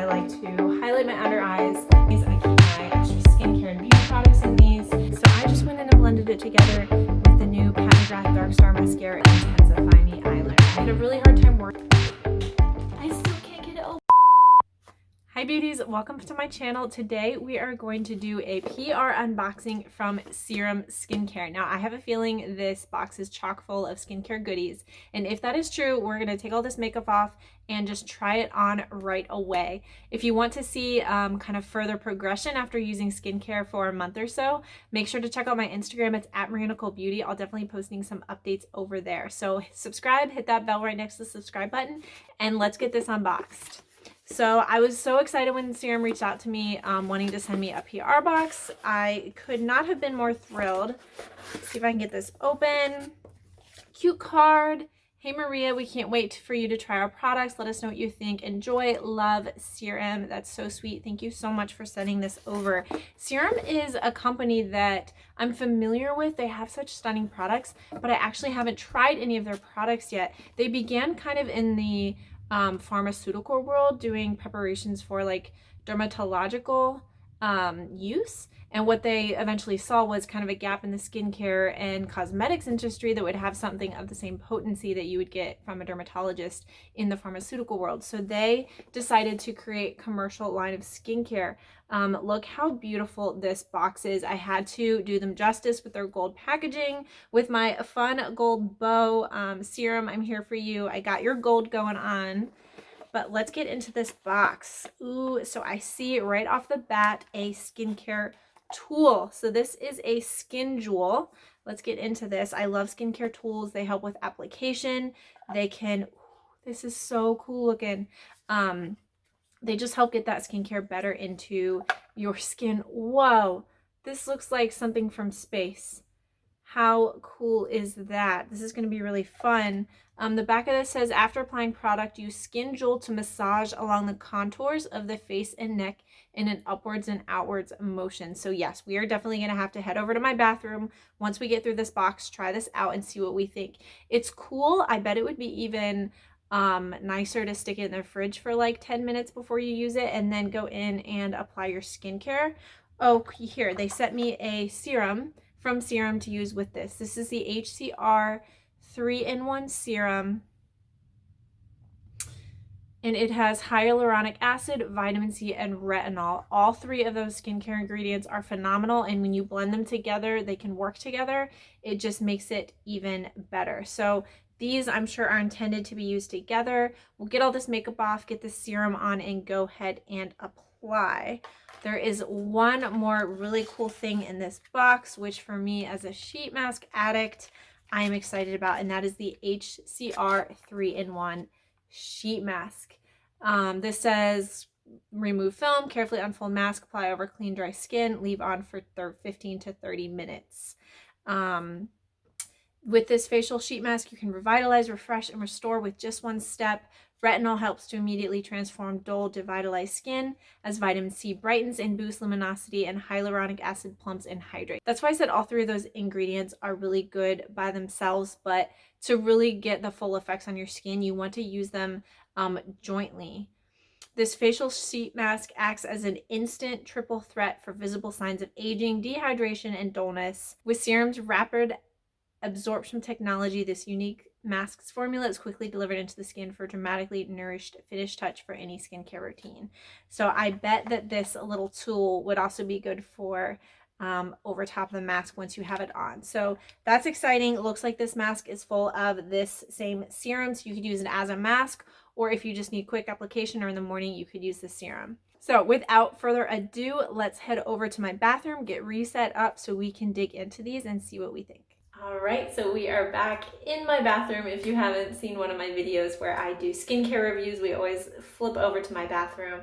I like to highlight my under eyes. I keep my extra skincare and beauty products in these. So I just went in and blended it together with the new Pat McGrath Dark Star Mascara and Intensify Me eyeliner. I had a really hard time working. I still can't get it open. Hi beauties, welcome to my channel. Today we are going to do a PR unboxing from Cirem Skincare. Now I have a feeling this box is chock full of skincare goodies, and if that is true, we're going to take all this makeup off and just try it on right away. If you want to see kind of further progression after using skincare for a month or so, make sure to check out my Instagram. It's @MariaNicoleBeauty. I'll definitely be posting some updates over there. So subscribe, hit that bell right next to the subscribe button, and let's get this unboxed. So I was so excited when Cirem reached out to me wanting to send me a PR box. I could not have been more thrilled. Let's see if I can get this open. Cute card. Hey Maria, we can't wait for you to try our products. Let us know what you think. Enjoy, love, Cirem. That's so sweet. Thank you so much for sending this over. Cirem is a company that I'm familiar with. They have such stunning products, but I actually haven't tried any of their products yet. They began kind of in the pharmaceutical world, doing preparations for like dermatological use, and what they eventually saw was kind of a gap in the skincare and cosmetics industry that would have something of the same potency that you would get from a dermatologist in the pharmaceutical world. So they decided to create a commercial line of skincare. Look how beautiful this box is. I had to do them justice with their gold packaging, with my fun gold bow. Cirem, I'm here for you. I got your gold going on. But let's get into this box. Ooh, so I see right off the bat a skincare tool. So this is a skin jewel. Let's get into this. I love skincare tools. They help with application. They can, this is so cool looking. They just help get that skincare better into your skin. Whoa, this looks like something from space. How cool is that? This is going to be really fun. The back of this says, after applying product, use skin jewel to massage along the contours of the face and neck in an upwards and outwards motion. So yes, we are definitely going to have to head over to my bathroom once we get through this box, try this out and see what we think. It's cool. I bet it would be even nicer to stick it in the fridge for like 10 minutes before you use it and then go in and apply your skincare. Oh, here, they sent me a serum from Cirem to use with this. This is the HCR 3-in-1 serum, and it has hyaluronic acid, vitamin C, and retinol. All three of those skincare ingredients are phenomenal, and when you blend them together, they can work together. It just makes it even better. So these, I'm sure, are intended to be used together. We'll get all this makeup off, get the serum on, and go ahead and apply. There is one more really cool thing in this box, which for me as a sheet mask addict, I am excited about, and that is the HCR 3-in-1 sheet mask. This says, remove film, carefully unfold mask, apply over clean, dry skin, leave on for 15 to 30 minutes. With this facial sheet mask, you can revitalize, refresh, and restore with just one step. Retinol helps to immediately transform dull to vitalized skin, as vitamin C brightens and boosts luminosity, and hyaluronic acid plumps and hydrates. That's why I said all three of those ingredients are really good by themselves, but to really get the full effects on your skin, you want to use them jointly. This facial sheet mask acts as an instant triple threat for visible signs of aging, dehydration, and dullness. With Cirem's rapid absorption technology, this unique mask's formula is quickly delivered into the skin for a dramatically nourished finish touch for any skincare routine. So I bet that this little tool would also be good for over top of the mask once you have it on. So that's exciting. It looks like this mask is full of this same serum, so you could use it as a mask, or if you just need quick application or in the morning, you could use the serum. So without further ado, let's head over to my bathroom, get reset up so we can dig into these and see what we think. All right, so we are back in my bathroom. If you haven't seen one of my videos where I do skincare reviews, we always flip over to my bathroom.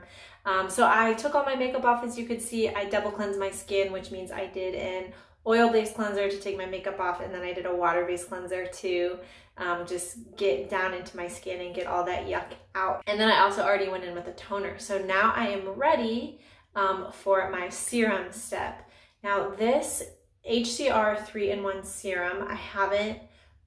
So I took all my makeup off. As you could see, I double cleansed my skin, which means I did an oil-based cleanser to take my makeup off, and then I did a water-based cleanser to just get down into my skin and get all that yuck out. And then I also already went in with a toner. So now I am ready for my serum step. Now this HCR 3-in-1 serum I haven't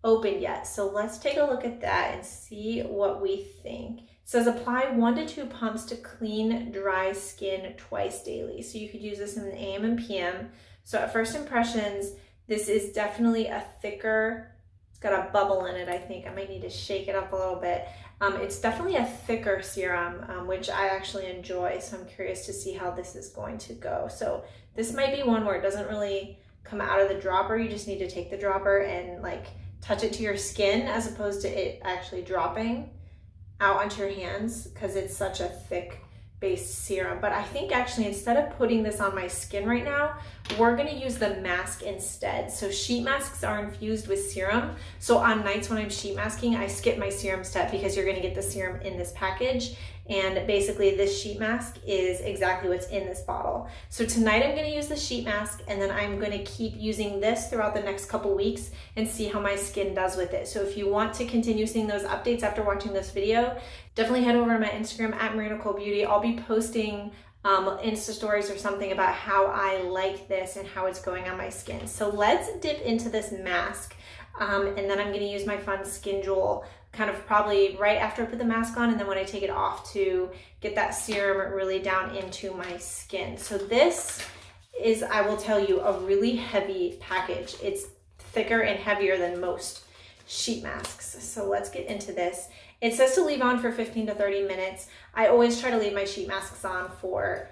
opened yet, so let's take a look at that and see what we think. says apply 1 to 2 pumps to clean dry skin twice daily. So you could use this in the AM and PM. So at first impressions, this is definitely a thicker, it's got a bubble in it, I think. I might need to shake it up a little bit. It's definitely a thicker serum, which I actually enjoy. So I'm curious to see how this is going to go. So this might be one where it doesn't really come out of the dropper. You just need to take the dropper and like touch it to your skin as opposed to it actually dropping out onto your hands because it's such a thick based serum. But I think actually instead of putting this on my skin right now, we're gonna use the mask instead. So sheet masks are infused with serum. So on nights when I'm sheet masking, I skip my serum step because you're gonna get the serum in this package. And basically this sheet mask is exactly what's in this bottle. So tonight I'm gonna use the sheet mask and then I'm gonna keep using this throughout the next couple weeks and see how my skin does with it. So if you want to continue seeing those updates after watching this video, definitely head over to my Instagram at @MarinaColeBeauty. I'll be posting Insta stories or something about how I like this and how it's going on my skin. So let's dip into this mask. And then I'm gonna use my fun Skin Jewel kind of probably right after I put the mask on and then when I take it off to get that serum really down into my skin. So this is, I will tell you, a really heavy package. It's thicker and heavier than most sheet masks. So let's get into this. It says to leave on for 15 to 30 minutes. I always try to leave my sheet masks on for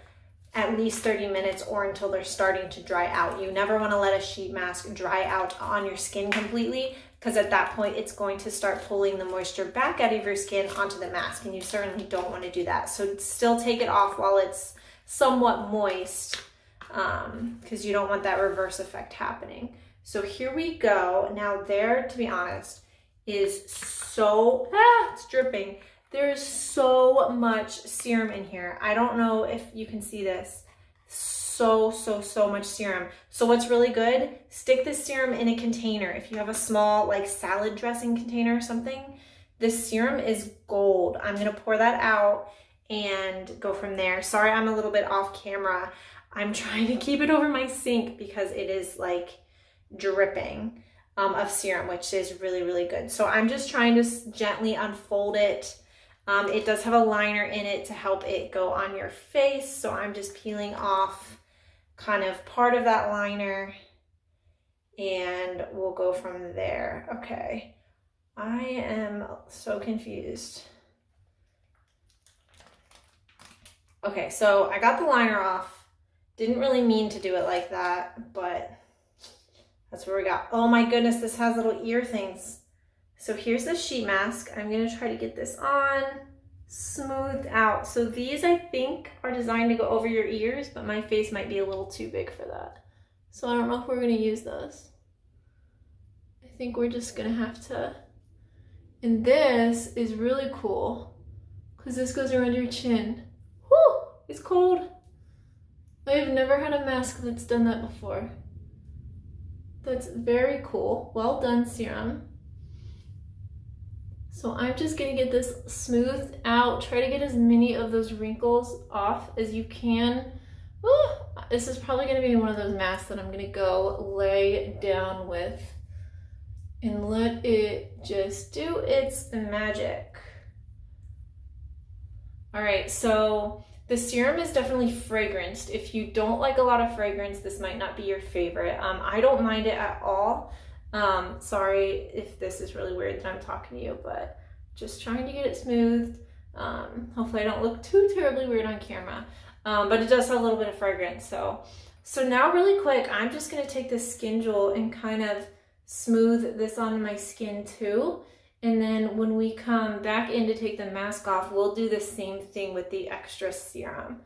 at least 30 minutes or until they're starting to dry out. You never want to let a sheet mask dry out on your skin completely because at that point it's going to start pulling the moisture back out of your skin onto the mask and you certainly don't want to do that. So still take it off while it's somewhat moist because you don't want that reverse effect happening. So here we go. Now there, to be honest, is so, it's dripping. There's so much serum in here. I don't know if you can see this. So much serum. So what's really good, stick this serum in a container. If you have a small like salad dressing container or something, this serum is gold. I'm gonna pour that out and go from there. Sorry, I'm a little bit off camera. I'm trying to keep it over my sink because it is like dripping of serum, which is really good. So I'm just trying to gently unfold it. It does have a liner in it to help it go on your face. So I'm just peeling off kind of part of that liner and we'll go from there. Okay, I am so confused. Okay, so I got the liner off. Didn't really mean to do it like that, but that's what we got. Oh my goodness, this has little ear things. So here's the sheet mask. I'm gonna try to get this on, smoothed out. So these I think are designed to go over your ears, but my face might be a little too big for that. So I don't know if we're gonna use those. I think we're just gonna have to, and this is really cool because this goes around your chin. Whew, it's cold. I've never had a mask that's done that before. That's very cool. Well done, serum. So I'm just gonna get this smoothed out. Try to get as many of those wrinkles off as you can. Ooh, this is probably gonna be one of those masks that I'm gonna go lay down with and let it just do its magic. All right, so the serum is definitely fragranced. If you don't like a lot of fragrance, this might not be your favorite. I don't mind it at all. Sorry if this is really weird that I'm talking to you, but just trying to get it smoothed. Hopefully I don't look too terribly weird on camera. But it does have a little bit of fragrance. So now really quick, I'm just gonna take this Skin Jewel and kind of smooth this onto my skin too. And then when we come back in to take the mask off, we'll do the same thing with the extra serum.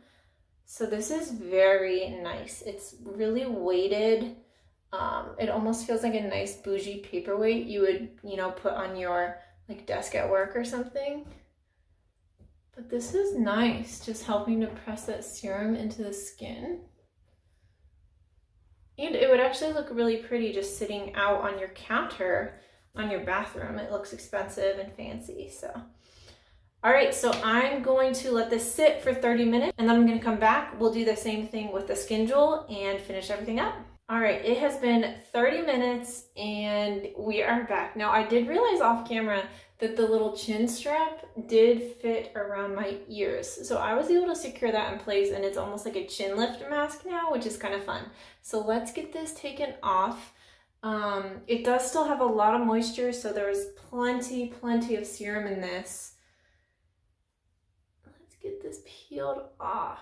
So this is very nice. It's really weighted. It almost feels like a nice bougie paperweight you would, you know, put on your like desk at work or something. But this is nice, just helping to press that serum into the skin. And it would actually look really pretty just sitting out on your counter on your bathroom. It looks expensive and fancy. So all right, so I'm going to let this sit for 30 minutes and then I'm going to come back. We'll do the same thing with the Skin Jewel and finish everything up. All right, it has been 30 minutes and we are back. Now, I did realize off camera that the little chin strap did fit around my ears. So I was able to secure that in place, and it's almost like a chin lift mask now, which is kind of fun. So let's get this taken off. It does still have a lot of moisture, so there's plenty of serum in this. Let's get this peeled off.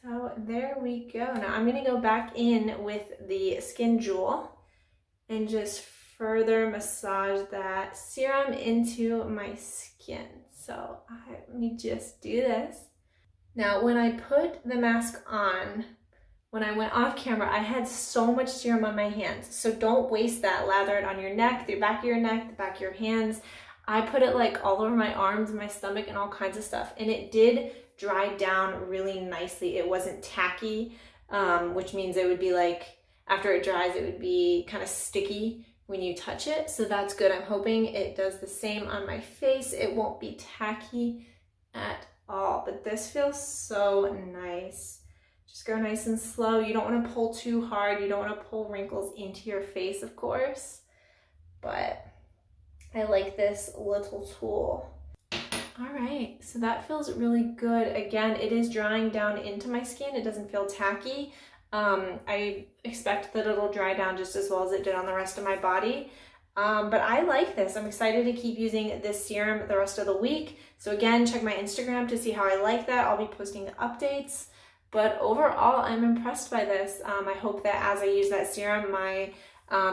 So there we go. Now I'm gonna go back in with the Skin Jewel and just further massage that serum into my skin. So let me just do this. Now when I put the mask on, when I went off camera, I had so much serum on my hands. So don't waste that. Lather it on your neck, the back of your neck, the back of your hands. I put it like all over my arms, my stomach, and all kinds of stuff. And it did dry down really nicely. It wasn't tacky, which means it would be like, after it dries, it would be kind of sticky when you touch it. So that's good. I'm hoping it does the same on my face. It won't be tacky at all, but this feels so nice. Just go nice and slow. You don't want to pull too hard. You don't want to pull wrinkles into your face, of course, but I like this little tool. All right, so that feels really good. Again, it is drying down into my skin. It doesn't feel tacky. I expect that it'll dry down just as well as it did on the rest of my body. But I like this. I'm excited to keep using this serum the rest of the week. So again, check my Instagram to see how I like that. I'll be posting updates. But overall, I'm impressed by this. I hope that as I use that serum, my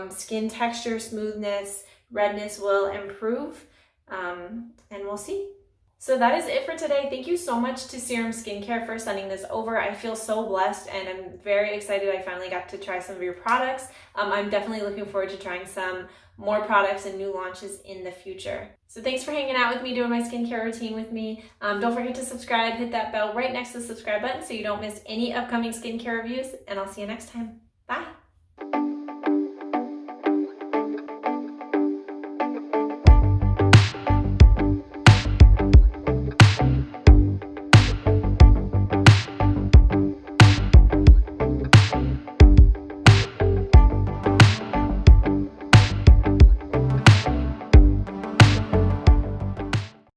skin texture, smoothness, redness will improve, and we'll see. So that is it for today. Thank you so much to Cirem Skincare for sending this over. I feel so blessed and I'm very excited I finally got to try some of your products. I'm definitely looking forward to trying some more products and new launches in the future. So thanks for hanging out with me, doing my skincare routine with me. Don't forget to subscribe, hit that bell right next to the subscribe button so you don't miss any upcoming skincare reviews, and I'll see you next time. Bye.